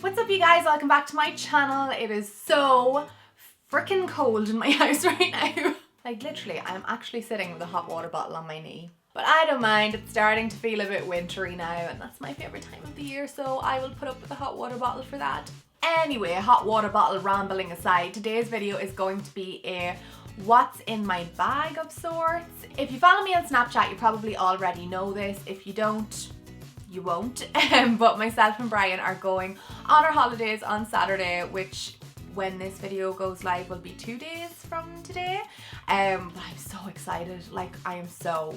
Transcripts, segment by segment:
What's up you guys, welcome back to my channel. It is so freaking cold in my house right now. Like literally, I'm actually sitting with a hot water bottle on my knee. But I don't mind, it's starting to feel a bit wintry now and that's my favourite time of the year, so I will put up with a hot water bottle for that. Anyway, hot water bottle rambling aside, today's video is going to be a what's in my bag of sorts. If you follow me on Snapchat, you probably already know this. If you don't, you won't. But myself and Brian are going on our holidays on Saturday, which when this video goes live will be 2 days from today. But I'm so excited, like I am so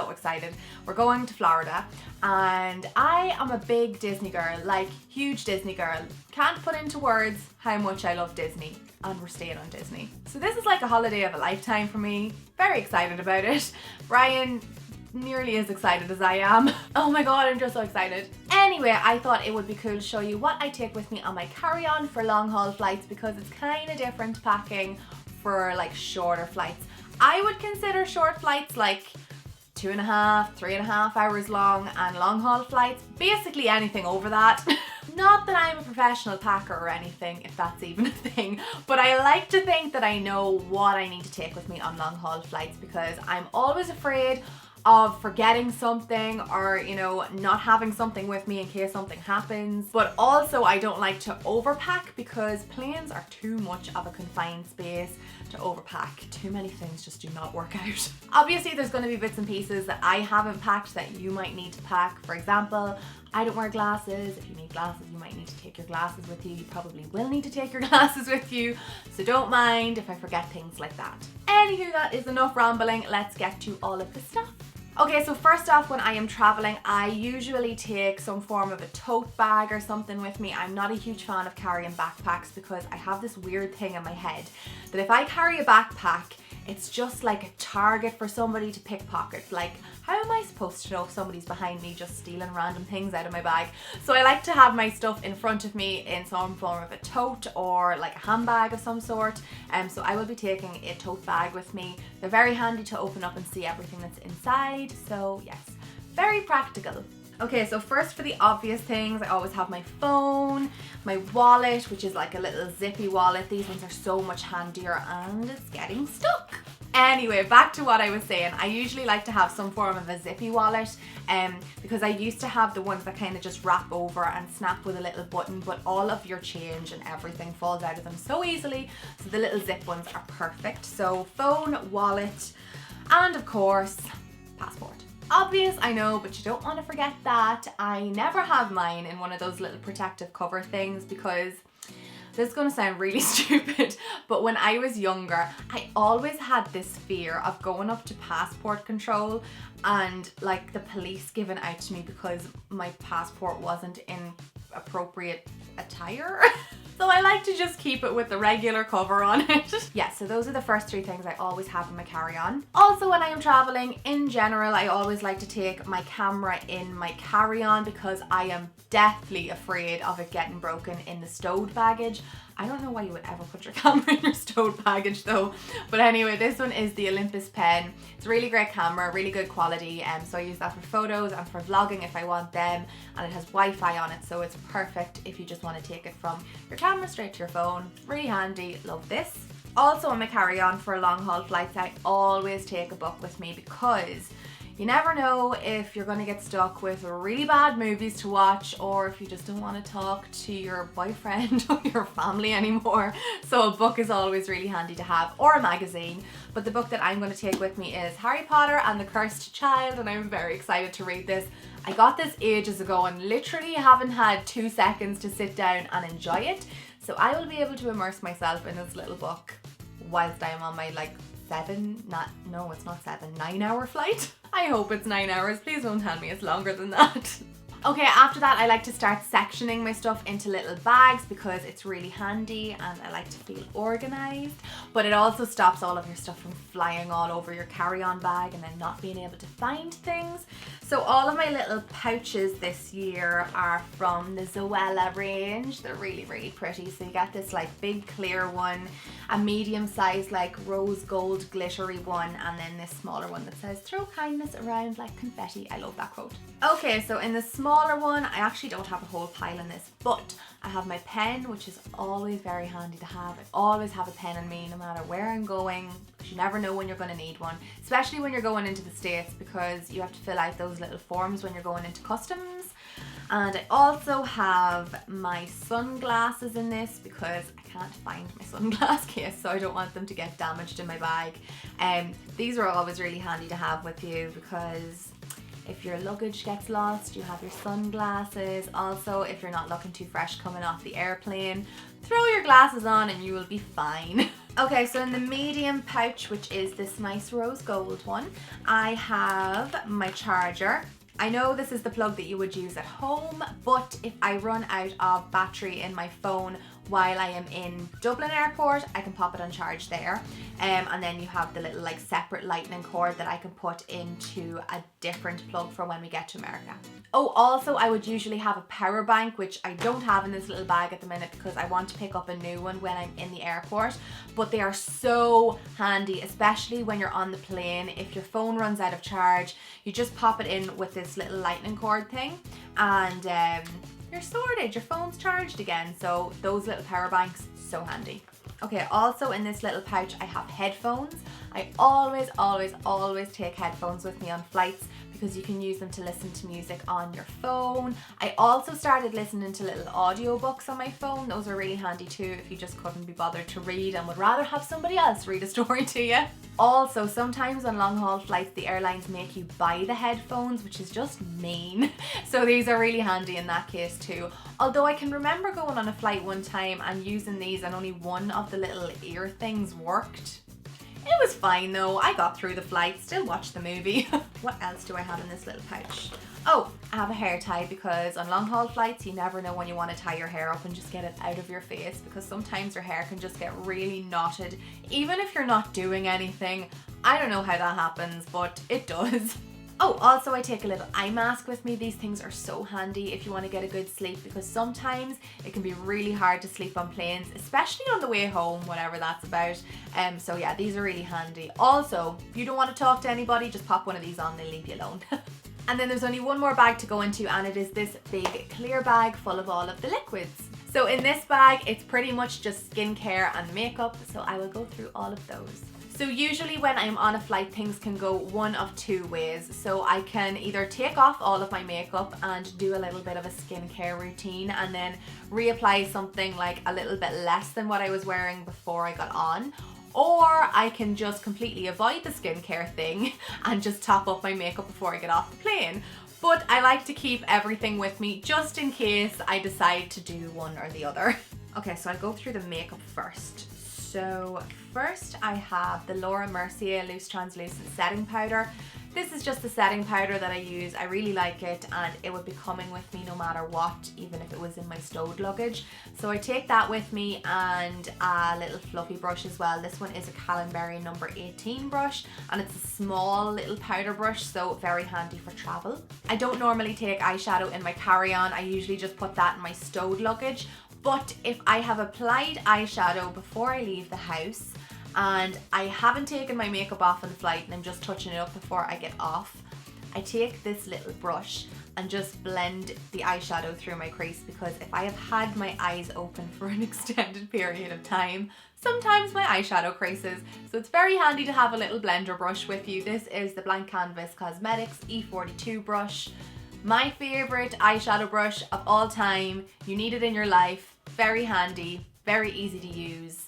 excited. We're going to Florida and I am a big Disney girl, like huge Disney girl. Can't put into words how much I love Disney, and we're staying on Disney. So this is like a holiday of a lifetime for me. Very excited about it. Brian nearly as excited as I am. Oh my god, I'm just so excited. Anyway, I thought it would be cool to show you what I take with me on my carry-on for long haul flights, because it's kind of different packing for like shorter flights. I would consider short flights like 2.5, 3.5 hours long, and long haul flights basically anything over that. Not that I'm a professional packer or anything, if that's even a thing, but I like to think that I know what I need to take with me on long haul flights, because I'm always afraid of forgetting something or, you know, not having something with me in case something happens. But also I don't like to overpack because planes are too much of a confined space to overpack. Too many things just do not work out. Obviously there's going to be bits and pieces that I haven't packed that you might need to pack. For example, I don't wear glasses. If you need glasses, you might need to take your glasses with you. You probably will need to take your glasses with you, so don't mind if I forget things like that. Anywho, that is enough rambling. Let's get to all of the stuff. Okay, so first off, when I am traveling, I usually take some form of a tote bag or something with me. I'm not a huge fan of carrying backpacks because I have this weird thing in my head that if I carry a backpack, it's just like a target for somebody to pickpocket. Like, how am I supposed to know if somebody's behind me just stealing random things out of my bag? So I like to have my stuff in front of me in some form of a tote or like a handbag of some sort. So I will be taking a tote bag with me. They're very handy to open up and see everything that's inside. So yes, very practical. Okay, so first for the obvious things, I always have my phone, my wallet, which is like a little zippy wallet. These ones are so much handier and it's getting stuck. Anyway, back to what I was saying. I usually like to have some form of a zippy wallet because I used to have the ones that kind of just wrap over and snap with a little button, but all of your change and everything falls out of them so easily. So the little zip ones are perfect. So phone, wallet, and of course, passport. Obvious, I know, but you don't want to forget that. I never have mine in one of those little protective cover things because this is going to sound really stupid, but when I was younger, I always had this fear of going up to passport control and like the police giving out to me because my passport wasn't in appropriate attire. So I like to just keep it with the regular cover on it. Yeah, so those are the first three things I always have in my carry-on. Also, when I am traveling, in general, I always like to take my camera in my carry-on because I am deathly afraid of it getting broken in the stowed baggage. I don't know why you would ever put your camera in your stowed baggage though. But anyway, this one is the Olympus pen. It's a really great camera, really good quality. So I use that for photos and for vlogging if I want them. And it has Wi-Fi on it, so it's perfect if you just want to take it from your camera straight to your phone. Really handy, love this. Also on my carry-on for long haul flights, I always take a book with me because you never know if you're going to get stuck with really bad movies to watch, or if you just don't want to talk to your boyfriend or your family anymore. So a book is always really handy to have, or a magazine. But the book that I'm going to take with me is Harry Potter and the Cursed Child, and I'm very excited to read this. I got this ages ago and literally haven't had 2 seconds to sit down and enjoy it. So I will be able to immerse myself in this little book whilst I'm on my like 9-hour flight. I hope it's 9 hours. Please don't tell me it's longer than that. Okay, after that I like to start sectioning my stuff into little bags because it's really handy and I like to feel organized, but it also stops all of your stuff from flying all over your carry-on bag and then not being able to find things. So all of my little pouches this year are from the Zoella range. They're really, really pretty. So you get this like big clear one, a medium size like rose gold glittery one, and then this smaller one that says throw kindness around like confetti. I love that quote. Okay, so in the small smaller one, I actually don't have a whole pile in this, but I have my pen, which is always very handy to have. I always have a pen in me no matter where I'm going, because you never know when you're going to need one, especially when you're going into the States, because you have to fill out those little forms when you're going into customs. And I also have my sunglasses in this because I can't find my sunglass case, so I don't want them to get damaged in my bag. These are always really handy to have with you because if your luggage gets lost, you have your sunglasses. Also, if you're not looking too fresh coming off the airplane, throw your glasses on and you will be fine. Okay, so in the medium pouch, which is this nice rose gold one, I have my charger. I know this is the plug that you would use at home, but if I run out of battery in my phone while I am in Dublin airport, I can pop it on charge there. And then you have the little like separate lightning cord that I can put into a different plug for when we get to America. Oh, also I would usually have a power bank, which I don't have in this little bag at the minute because I want to pick up a new one when I'm in the airport. But they are so handy, especially when you're on the plane. If your phone runs out of charge, you just pop it in with this little lightning cord thing and you're sorted, your phone's charged again. So those little power banks, so handy. Okay, also in this little pouch I have headphones. I always take headphones with me on flights because you can use them to listen to music on your phone. I also started listening to little audiobooks on my phone. Those are really handy too if you just couldn't be bothered to read and would rather have somebody else read a story to you. Also, sometimes on long haul flights the airlines make you buy the headphones, which is just mean. So these are really handy in that case too. Although I can remember going on a flight one time and using these and only one of the little ear things worked. It was fine though, I got through the flight, still watched the movie. What else do I have in this little pouch? Oh, I have a hair tie because on long haul flights you never know when you want to tie your hair up and just get it out of your face, because sometimes your hair can just get really knotted even if you're not doing anything. I don't know how that happens, but it does. Oh, also I take a little eye mask with me. These things are so handy if you want to get a good sleep, because sometimes it can be really hard to sleep on planes, especially on the way home, whatever that's about. So yeah, these are really handy. Also, if you don't want to talk to anybody, just pop one of these on, they'll leave you alone. And then there's only one more bag to go into, and it is this big clear bag full of all of the liquids. So in this bag, it's pretty much just skincare and makeup, so I will go through all of those. So usually when I'm on a flight, things can go one of two ways. So I can either take off all of my makeup and do a little bit of a skincare routine and then reapply something like a little bit less than what I was wearing before I got on. Or I can just completely avoid the skincare thing and just top up my makeup before I get off the plane. But I like to keep everything with me just in case I decide to do one or the other. Okay, so I'll go through the makeup first. So first I have the Laura Mercier Loose Translucent Setting Powder. This is just the setting powder that I use. I really like it and it would be coming with me no matter what, even if it was in my stowed luggage. So I take that with me and a little fluffy brush as well. This one is a Calenberry number 18 brush and it's a small little powder brush, so very handy for travel. I don't normally take eyeshadow in my carry-on. I usually just put that in my stowed luggage. But if I have applied eyeshadow before I leave the house and I haven't taken my makeup off on the flight and I'm just touching it up before I get off, I take this little brush and just blend the eyeshadow through my crease, because if I have had my eyes open for an extended period of time, sometimes my eyeshadow creases. So it's very handy to have a little blender brush with you. This is the Blank Canvas Cosmetics E42 brush. My favorite eyeshadow brush of all time. You need it in your life. Very handy, very easy to use.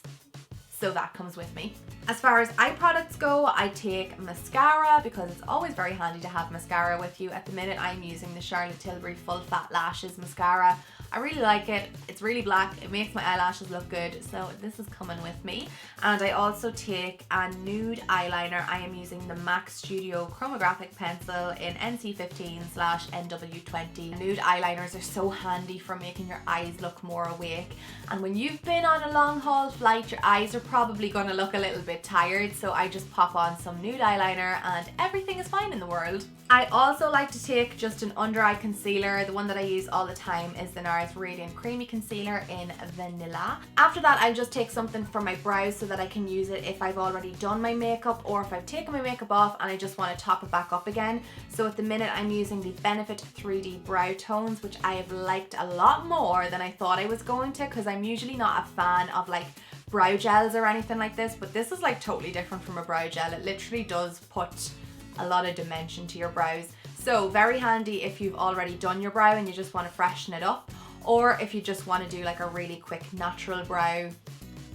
So that comes with me. As far as eye products go, I take mascara because it's always very handy to have mascara with you. At the minute I'm using the Charlotte Tilbury Full Fat Lashes mascara. I really like it. It's really black. It makes my eyelashes look good. So this is coming with me. And I also take a nude eyeliner. I am using the MAC Studio Chromographic Pencil in NC15/NW20. Nude eyeliners are so handy for making your eyes look more awake. And when you've been on a long haul flight, your eyes are probably going to look a little bit tired. So I just pop on some nude eyeliner and everything is fine in the world. I also like to take just an under eye concealer. The one that I use all the time is the Nars Radient Creamy Concealer. concealer in Vanilla. After that, I'll just take something for my brows so that I can use it if I've already done my makeup or if I've taken my makeup off and I just want to top it back up again. So at the minute I'm using the Benefit 3D Browtones, which I have liked a lot more than I thought I was going to, because I'm usually not a fan of like brow gels or anything like this, but this is like totally different from a brow gel. It literally does put a lot of dimension to your brows. So very handy if you've already done your brow and you just want to freshen it up, or if you just want to do like a really quick natural brow,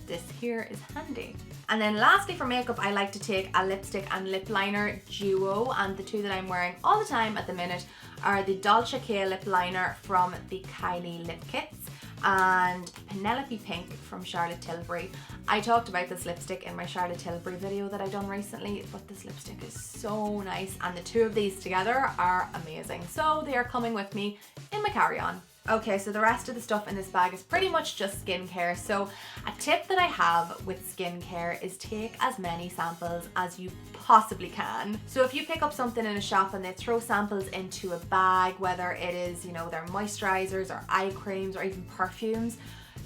this here is handy. And then lastly for makeup, I like to take a lipstick and lip liner duo, and the two that I'm wearing all the time at the minute are the Dolce K lip liner from the Kylie Lip Kits and Penelope Pink from Charlotte Tilbury. I talked about this lipstick in my Charlotte Tilbury video that I've done recently, but this lipstick is so nice and the two of these together are amazing. So they are coming with me in my carry-on. Okay, so the rest of the stuff in this bag is pretty much just skincare. So a tip that I have with skincare is take as many samples as you possibly can. So if you pick up something in a shop and they throw samples into a bag, whether it is, you know, their moisturizers or eye creams or even perfumes,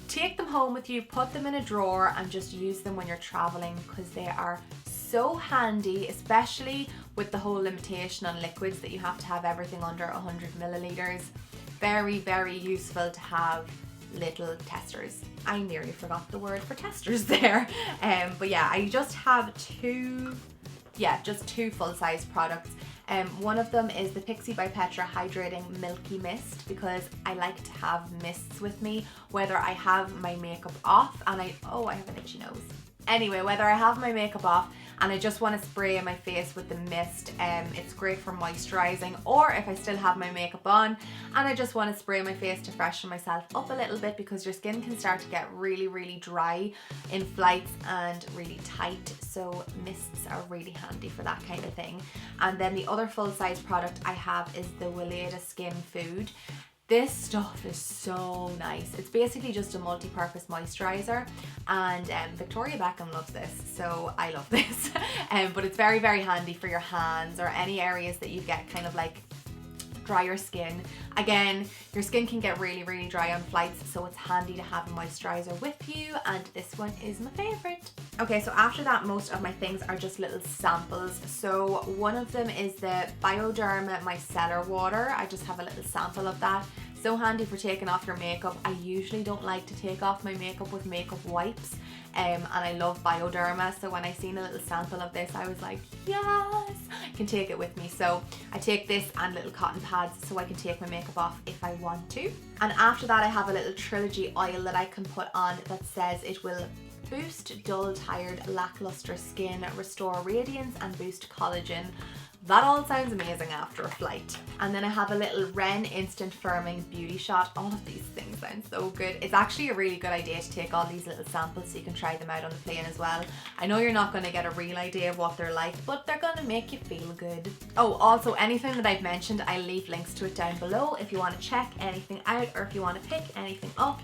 take them home with you, put them in a drawer and just use them when you're traveling, because they are so handy, especially with the whole limitation on liquids that you have to have everything under 100 milliliters. Very, very useful to have little testers. I nearly forgot the word for testers there. But yeah, I just have two full-size products. One of them is the Pixi by Petra Hydrating Milky Mist, because I like to have mists with me, whether I have my makeup off and I have an itchy nose. Anyway, whether I have my makeup off and I just want to spray my face with the mist, it's great for moisturizing, or if I still have my makeup on and I just want to spray my face to freshen myself up a little bit, because your skin can start to get really, really dry in flights and really tight. So mists are really handy for that kind of thing. And then the other full-size product I have is the Weleda Skin Food. This stuff is so nice. It's basically just a multi-purpose moisturizer, and Victoria Beckham loves this, so I love this. But it's very, very handy for your hands or any areas that you get kind of like drier skin. Again, your skin can get really, really dry on flights, so it's handy to have a moisturizer with you, and this one is my favorite. Okay, so after that, most of my things are just little samples. So one of them is the Bioderma Micellar Water. I just have a little sample of that. So handy for taking off your makeup. I usually don't like to take off my makeup with makeup wipes, and I love Bioderma, so when I seen a little sample of this I was like, yes, I can take it with me. So I take this and little cotton pads so I can take my makeup off if I want to. And after that I have a little Trilogy oil that I can put on that says it will boost dull, tired, lackluster skin, restore radiance and boost collagen. That all sounds amazing after a flight. And then I have a little Ren Instant Firming Beauty Shot. All of these things sound so good. It's actually a really good idea to take all these little samples so you can try them out on the plane as well. I know you're not going to get a real idea of what they're like, but they're going to make you feel good. Oh, also anything that I've mentioned, I'll leave links to it down below if you want to check anything out or if you want to pick anything up,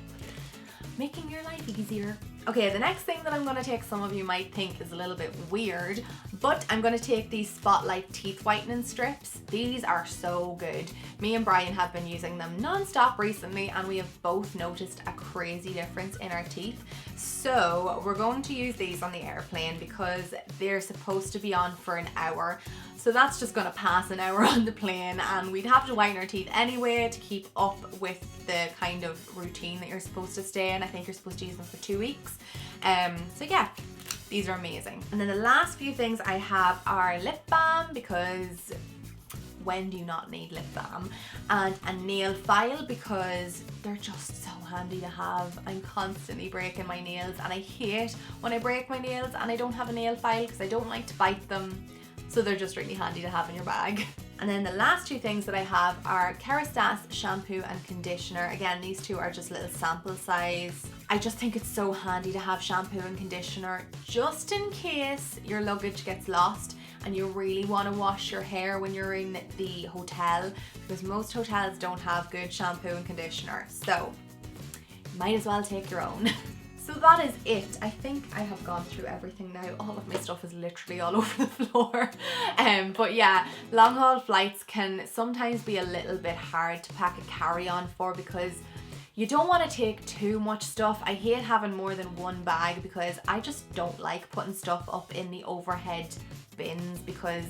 making your life easier. Okay, the next thing that I'm going to take, some of you might think is a little bit weird, but I'm going to take these Spotlight Teeth Whitening Strips. These are so good. Me and Brian have been using them non-stop recently and we have both noticed a crazy difference in our teeth. So we're going to use these on the airplane because they're supposed to be on for an hour. So that's just going to pass an hour on the plane, and we'd have to whiten our teeth anyway to keep up with the kind of routine that you're supposed to stay in. I think you're supposed to use them for 2 weeks. So yeah, these are amazing. And then the last few things I have are lip balm, because when do you not need lip balm? And a nail file, because they're just so handy to have. I'm constantly breaking my nails and I hate when I break my nails and I don't have a nail file because I don't like to bite them. So they're just really handy to have in your bag. And then the last two things that I have are Kerastase shampoo and conditioner. Again, these two are just little sample size. I just think it's so handy to have shampoo and conditioner just in case your luggage gets lost and you really want to wash your hair when you're in the hotel, because most hotels don't have good shampoo and conditioner. So you might as well take your own. So that is it. I think I have gone through everything now. All of my stuff is literally all over the floor. But yeah, long haul flights can sometimes be a little bit hard to pack a carry-on for, because You don't want to take too much stuff. I hate having more than one bag because I just don't like putting stuff up in the overhead bins because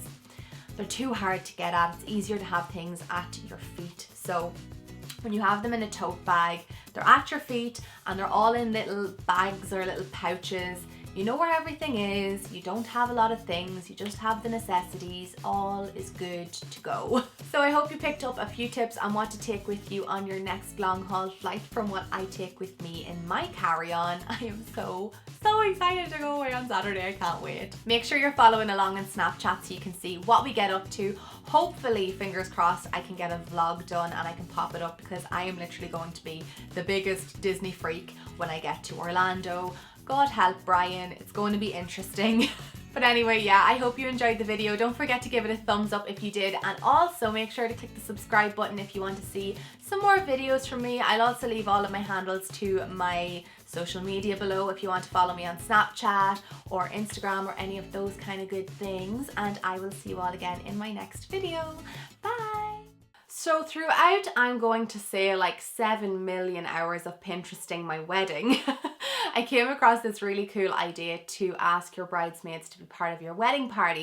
they're too hard to get at. It's easier to have things at your feet. So when you have them in a tote bag, they're at your feet and they're all in little bags or little pouches. You know where everything is, you don't have a lot of things, you just have the necessities, all is good to go. So I hope you picked up a few tips on what to take with you on your next long haul flight from what I take with me in my carry-on. I am so excited to go away on Saturday, I can't wait. Make sure you're following along on Snapchat so you can see what we get up to. Hopefully, fingers crossed, I can get a vlog done and I can pop it up because I am literally going to be the biggest Disney freak when I get to Orlando. God help Brian, it's going to be interesting. But anyway, yeah, I hope you enjoyed the video. Don't forget to give it a thumbs up if you did, and also make sure to click the subscribe button if you want to see some more videos from me. I'll also leave all of my handles to my social media below if you want to follow me on Snapchat or Instagram or any of those kind of good things, and I will see you all again in my next video. Bye! So throughout, I'm going to say like 7 million hours of Pinteresting my wedding. I came across this really cool idea to ask your bridesmaids to be part of your wedding party.